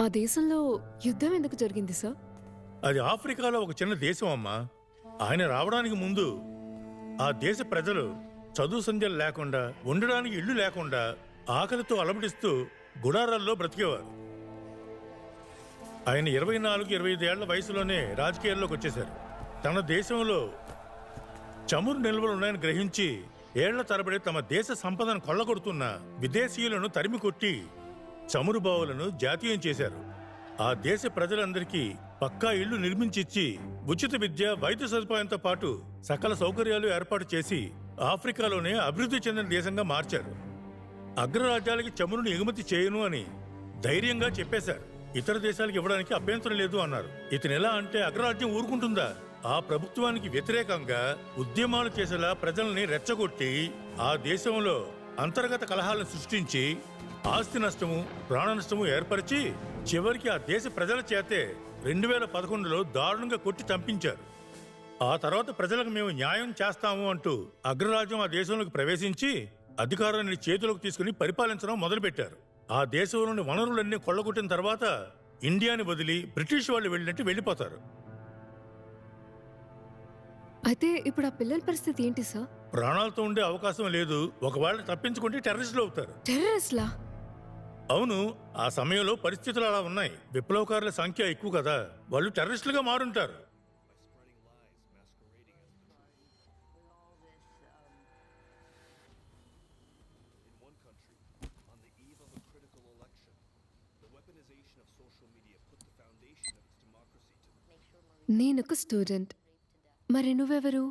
ఆ దేశంలో యుద్ధం ఎందుకు జరిగింది సార్? అది ఆఫ్రికాలో ఒక చిన్న దేశం అమ్మా. ఆయన రావడానికి ముందు ఆ దేశ ప్రజలు చదువు సంధ్యలు లేకుండా, ఉండడానికి ఇళ్లు లేకుండా, ఆకలితో అలమటిస్తూ గుడారాల్లో బ్రతికేవారు. ఆయన 24-25 ఏళ్ల వయసులోనే రాజకీయాల్లోకి వచ్చేశారు. తన దేశంలో చమురు నిల్వలు ఉన్నాయని గ్రహించి ఏళ్ల తరబడి తమ దేశ సంపదను కొల్లగొడుతున్న విదేశీయులను తరిమి కొట్టి చమురు బావులను జాతీయం చేశారు. ఆ దేశ ప్రజలందరికీ పక్కా ఇళ్లు నిర్మించిచ్చి ఉచిత విద్య, వైద్య సదుపాయంతో పాటు సకల సౌకర్యాలు ఏర్పాటు చేసి ఆఫ్రికాలోనే అభివృద్ధి చెందిన దేశంగా మార్చారు. అగ్రరాజ్యాలకి చమురును ఎగుమతి చేయను అని ధైర్యంగా చెప్పేశారు. ఇతర దేశాలకు ఇవ్వడానికి అభ్యంతరం లేదు అన్నారు. ఇతను ఎలా అంటే అగ్రరాజ్యం ఊరుకుంటుందా? ఆ ప్రభుత్వానికి వ్యతిరేకంగా ఉద్యమాలు చేసేలా ప్రజల్ని రెచ్చగొట్టి ఆ దేశంలో అంతర్గత కలహాలను సృష్టించి ఆస్తి నష్టము, ప్రాణ నష్టము ఏర్పరిచి చివరికి ఆ దేశ ప్రజల చేతే 2011లో దారుణంగా కొట్టి చంపించారు. ఆ తర్వాత ప్రజలకు మేము న్యాయం చేస్తాము అంటూ అగ్రరాజ్యం ఆ దేశంలోకి ప్రవేశించి అధికారాన్ని చేతులకు తీసుకుని పరిపాలించడం మొదలుపెట్టారు. ఆ దేశంలోని వనరులన్నీ కొల్లగొట్టిన తర్వాత ఇండియాని వదిలి బ్రిటిష్ వాళ్ళు వెళ్ళినట్టు వెళ్ళిపోతారు. అయితే ఇప్పుడు ఆ పిల్లల పరిస్థితి ఏంటి సార్? ప్రాణాలతో ఉండే అవకాశం లేదు. ఒకవేళ తప్పించుకుంటే టెర్రరిస్టులు అవుతారు. టెర్రరిస్ట్లా? అవును, ఆ సమయంలో పరిస్థితులు అలా ఉన్నాయి. విప్లవకారుల సంఖ్య ఎక్కువ కదా, వాళ్ళు టెర్రరిస్టులుగా మారుంటారు. నేనొక స్టూడెంట్, మరి నువ్వెవరు?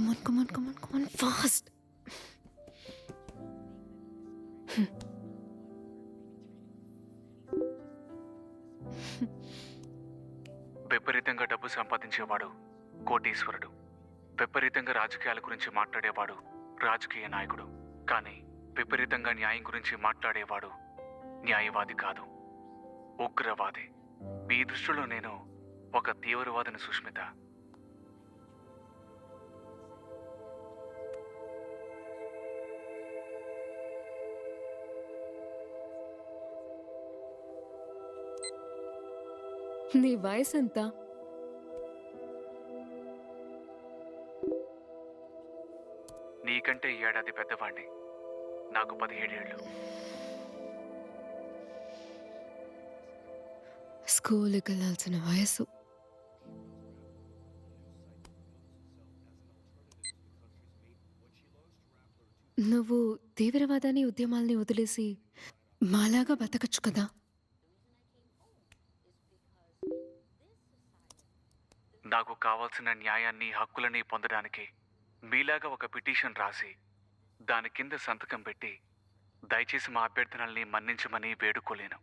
Come on, fast. విపరీతంగా డబ్బు సంపాదించేవాడు కోటీశ్వరుడు. విపరీతంగా రాజకీయాల గురించి మాట్లాడేవాడు రాజకీయ నాయకుడు. కానీ విపరీతంగా న్యాయం గురించి మాట్లాడేవాడు న్యాయవాది కాదు, ఉగ్రవాది. మీ దృష్టిలో నేను ఒక తీవ్రవాదిని సుష్మిత. నీ వయసు ఎంత? నీకంటే ఏడాది పెద్దవాణ్ణి. నాకు 17 ఏళ్ళు. స్కూల్కి వెళ్ళాల్సిన వయసు. నువ్వు తీవ్రవాదాన్ని, ఉద్యమాల్ని వదిలేసి మాలాగా బతకచ్చు కదా. నాకు కావాల్సిన న్యాయాన్ని, హక్కులని పొందడానికి మీలాగా ఒక పిటిషన్ రాసి దాని కింద సంతకం పెట్టి దయచేసి మా అభ్యర్థనల్ని మన్నించమని వేడుకోలేను.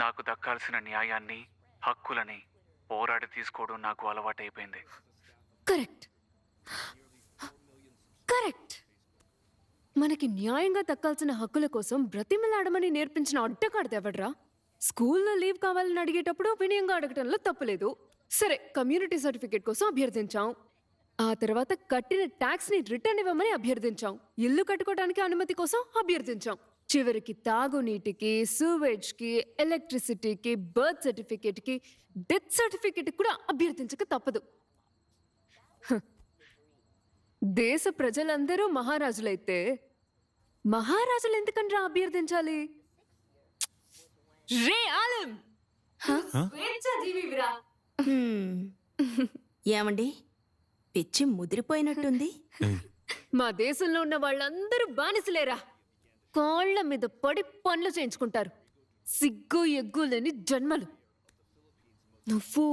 నాకు దక్కాల్సిన న్యాయాన్ని, హక్కులని పోరాడి తీసుకోవడం నాకు అలవాటైపోయింది. కరెక్ట్. మనకి న్యాయంగా దక్కాల్సిన హక్కుల కోసం బ్రతిమలాడమని నేర్పించిన అడ్డకాడదెవడ్రా? స్కూల్లో లీవ్ కావాలని అడిగేటప్పుడు వినయంగా అడగటంలో తప్పులేదు. సరే, కమ్యూనిటీ సర్టిఫికేట్ కోసం అభ్యర్థించాం. ఆ తర్వాత కట్టిన ట్యాక్స్ ని రిటర్న్ ఇవ్వమని అభ్యర్థించాం. ఇల్లు కట్టుకోవడానికి అనుమతి కోసం అభ్యర్థించాం. చివరికి తాగునీటికి, సూవేజ్ కి, ఎలక్ట్రిసిటీకి, బర్త్ సర్టిఫికేట్ కి, డెత్ సర్టిఫికేట్ కూడా అభ్యర్థించక తప్పదు. దేశ ప్రజలందరూ మహారాజులైతే మహారాజులు ఎందుకనరా అభ్యర్థించాలి? రే ఆలం, ఏమండి, పిచ్చి ముదిరిపోయినట్టుంది. మా దేశంలో ఉన్న వాళ్ళందరూ బానిసలేరా. కాళ్ల మీద పడి పనులు చేయించుకుంటారు. సిగ్గు ఎగ్గు లేని జన్మలు. నువ్వు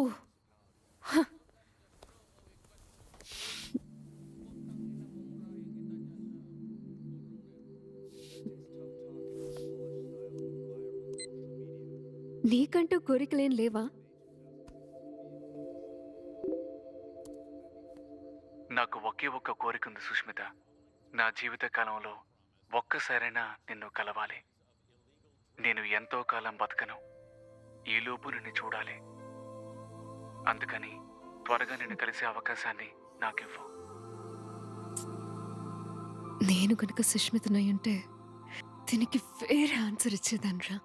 నీకంటూ కోరికలేం లేవా? నాకు ఒకే ఒక్క కోరిక ఉంది సుష్మిత. నా జీవిత కాలంలో ఒక్కసారైనా నిన్ను కలవాలి. నేను ఎంతో కాలం బతకను. ఈలోపు నిన్ను చూడాలి. అందుకని త్వరగా నిన్ను కలిసే అవకాశాన్ని నాకివ్వు. నేను కనుక సుష్మితనై ఉంటే దీనికి వేరే ఆన్సర్ ఇచ్చేదాన్రా.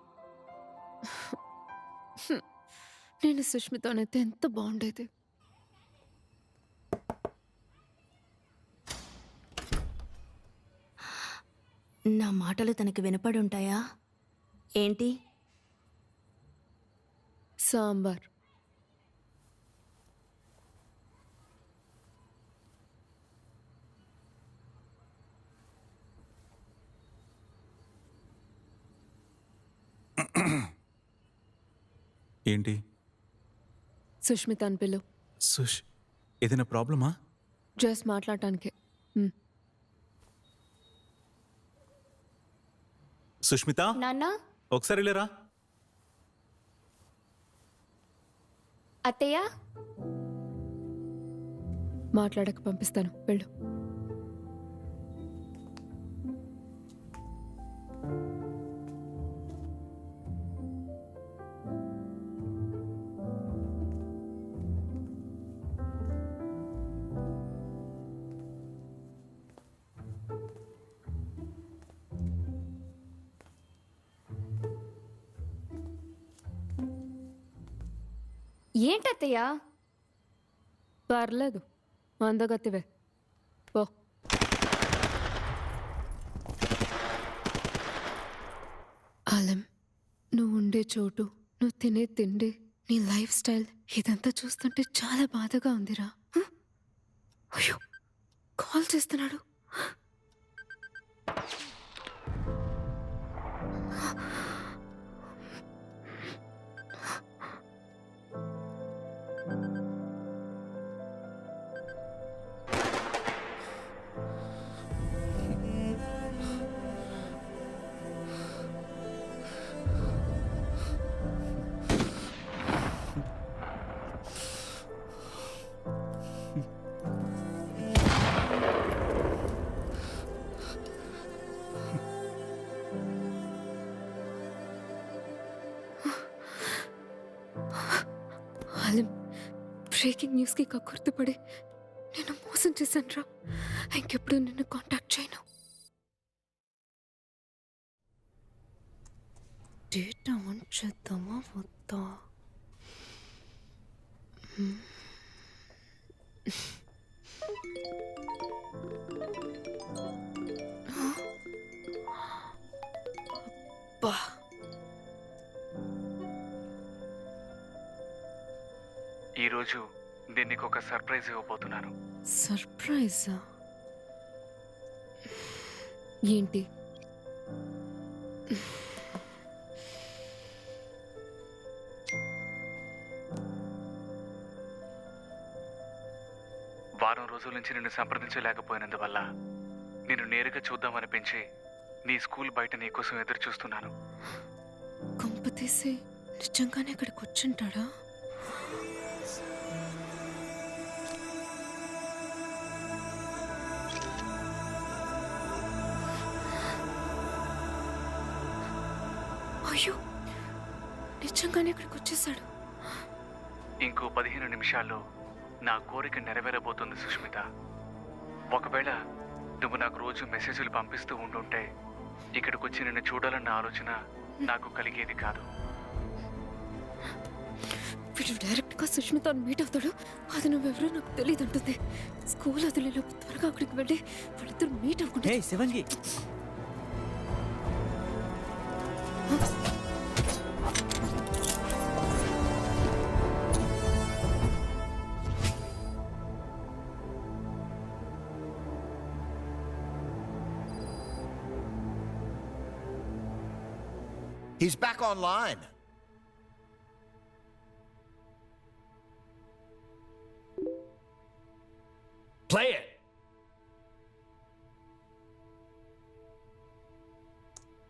నేను సుష్మితనైతే ఎంత బాగుండేది. నా మాటలు తనకి వినపడుంటాయా ఏంటి? సాంబార్. ఏంటి సుష్మిత అని పిలు. సుష్, ఏదైనా ప్రాబ్లమా? జస్ట్ మాట్లాడటానికే. సుష్మిత, నాన్న, ఒకసారి లేరా. అత్తయ్య, మాట్లాడక పంపిస్తాను, వెళ్ళు. ఏంటత్తయ్య? పర్లేదు, అందగత్తివే పో. ఆలం, నువ్వు ఉండే చోటు, నువ్వు తినే తిండి, నీ లైఫ్ స్టైల్ ఇదంతా చూస్తుంటే చాలా బాధగా ఉందిరా. అయ్యో, కాల్ చేస్తున్నాడు. ఆలం, బ్రేకింగ్ న్యూస్కి కక్కుర్తిపడి నేను మోసం చేశాను రా. ఇంకెప్పుడు నిన్ను కాంటాక్ట్ చేయను. డేటా ఆన్ చేద్దామా వద్దా? అబ్బా, ఈరోజు నేను నీకు ఒక సర్ప్రైజ్ ఇవ్వబోతున్నాను. సర్ప్రైజా? ఏంటి? వారం రోజుల నుంచి నిన్ను సంప్రదించలేకపోయినందువల్ల నిన్ను నేరుగా చూద్దామనిపించి నీ స్కూల్ బయట నీకోసం ఎదురు చూస్తున్నాను. కొంపతీసి నిజంగానే ఇక్కడికి వచ్చుంటాడా? అయ్యో, నిజంగానే ఇక్కడికి వచ్చేసాడు. ఇంకో 15 నిమిషాల్లో నా కోరిక నెరవేరబోతుంది సుష్మిత. ఒకవేళ నువ్వు నాకు రోజు మెసేజ్లు పంపిస్తూ ఉండుంటే ఇక్కడికి వచ్చి నిన్ను చూడాలన్న ఆలోచన నాకు కలిగేది కాదు. వీడు డైరెక్ట్గా సుష్మితను మీట్ అవుతాడు. అది నువ్వెవరో నాకు తెలియదు అంటుంది. స్కూల్ వదిలేలోపు త్వరగా అక్కడికి వెళ్ళి వాళ్ళిద్దరు మీట్ అవ్వకుండా. శివంగి, He's back online. play it.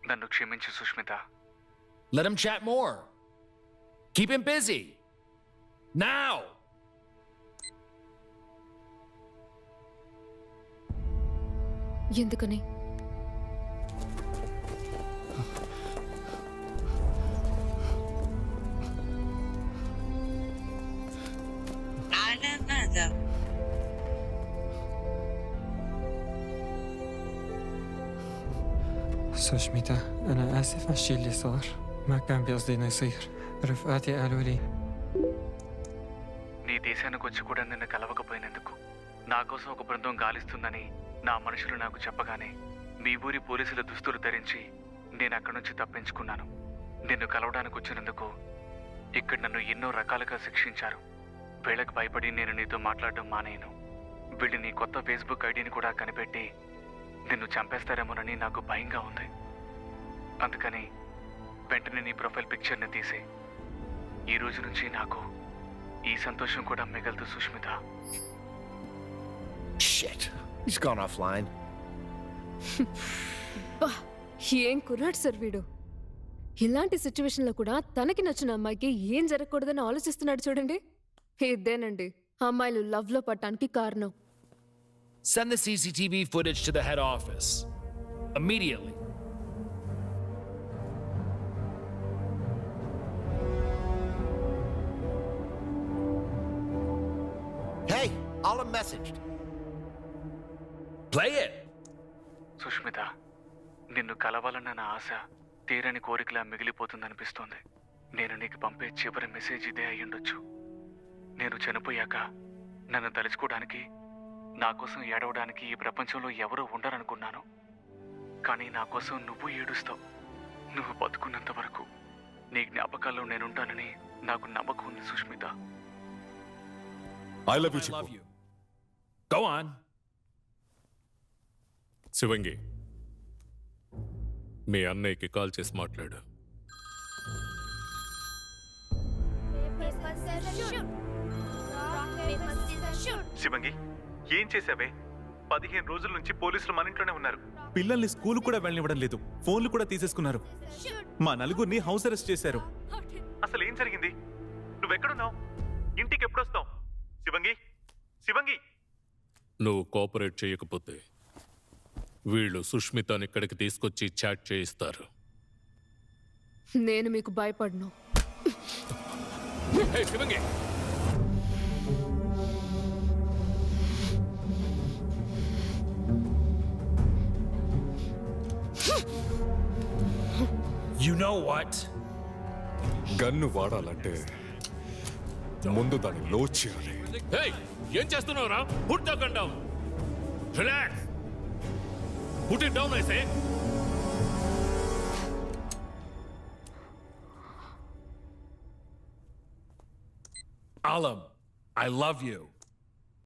నన్ను క్షమించు Sushmita. Let him chat more. Keep him busy. Now. ఎందుకని? سوشميتا أنا آسف على الشي اللي صار ما كان بقصدي إنه يصير رفقاتي قالوا لي నీ దేశానికి వచ్చి కూడా నిన్ను కలవకపోయినందుకు నా కోసం ఒక బృందం గాలిస్తుందని నా మనుషులు నాకు చెప్పగానే మీ ఊరి పోలీసుల దుస్తులు ధరించి నేను అక్కడి నుంచి తప్పించుకున్నాను. నిన్ను కలవడానికి వచ్చినందుకు ఇక్కడ నన్ను ఎన్నో రకాలుగా శిక్షించారు. వీళ్ళకి భయపడి నేను నీతో మాట్లాడడం మానేను. వీళ్ళు నీ కొత్త ఫేస్బుక్ ఐడిని కూడా కనిపెట్టి నిన్ను చంపేస్తారేమోనని నాకు భయంగా ఉంది. అందుకని వెంటనే నీ ప్రొఫైల్ పిక్చర్ని తీసి ఈ రోజు నుంచి నాకు ఈ సంతోషం కూడా మిగలదు Sushmita. Shit. He's gone offline. బా ఏం కుర్రాడు సార్ వీడు. ఇలాంటి సిచ్యువేషన్లో కూడా తనకి నచ్చిన అమ్మాయికి ఏం జరగకూడదని ఆలోచిస్తున్నాడు చూడండి. ఇదేనండి అమ్మాయిలు లవ్లో పట్టడానికి కారణం. Send the CCTV footage to the head office. Immediately. Hey, Alam messaged. Play it. Sushmita, నిన్ను కలవాలన్న నా ఆశ తీరని కోరికలా మిగిలిపోతుందనిపిస్తోంది. నేను నీకు పంపే చివరి మెసేజ్ ఇదే అయ్యుండొచ్చు. నేను చనిపోయాక నన్ను తలుచుకోవడానికి, నా కోసం ఏడవడానికి ఈ ప్రపంచంలో ఎవరూ ఉండరనుకున్నాను. కానీ నా కోసం నువ్వు ఏడుస్తావు. నువ్వు బతుకున్నంత వరకు నీ జ్ఞాపకాల్లో నేనుంటానని నాకు నమ్మకం ఉంది Sushmita. I love I love you. Go on. శివంగి, మీ అన్నయ్యకి కాల్ చేసి మాట్లాడు. శివంగి, ఏం చేసావే? 15 రోజుల నుంచి పోలీసులు మన ఇంట్లోనే ఉన్నారు. పిల్లల్ని స్కూల్ కూడా వెళ్ళనివ్వడం లేదు. ఫోన్లు కూడా తీసేసుకున్నారు. మా నలుగురిని హౌస్ అరెస్ట్ చేశారు. అసలు ఏం జరిగింది? నువ్వెక్కడున్నావు? ఇంటికి ఎప్పుడొస్తావు? శివంగి, శివంగి. నువ్వు కోఆపరేట్ చేయకపోతే వీళ్ళు సుష్మితని ఇక్కడికి తీసుకొచ్చి చాట్ చేయిస్తారు. నేను మీకు భయపడను. హే శివంగి, You know what? గన్ను వాడాలంటే ముందు దాన్ని లోడ్ చేయాలి. హే, ఏం చేస్తున్నావురా? Put the gun down. Relax. Put it down I say. Alam, I love you.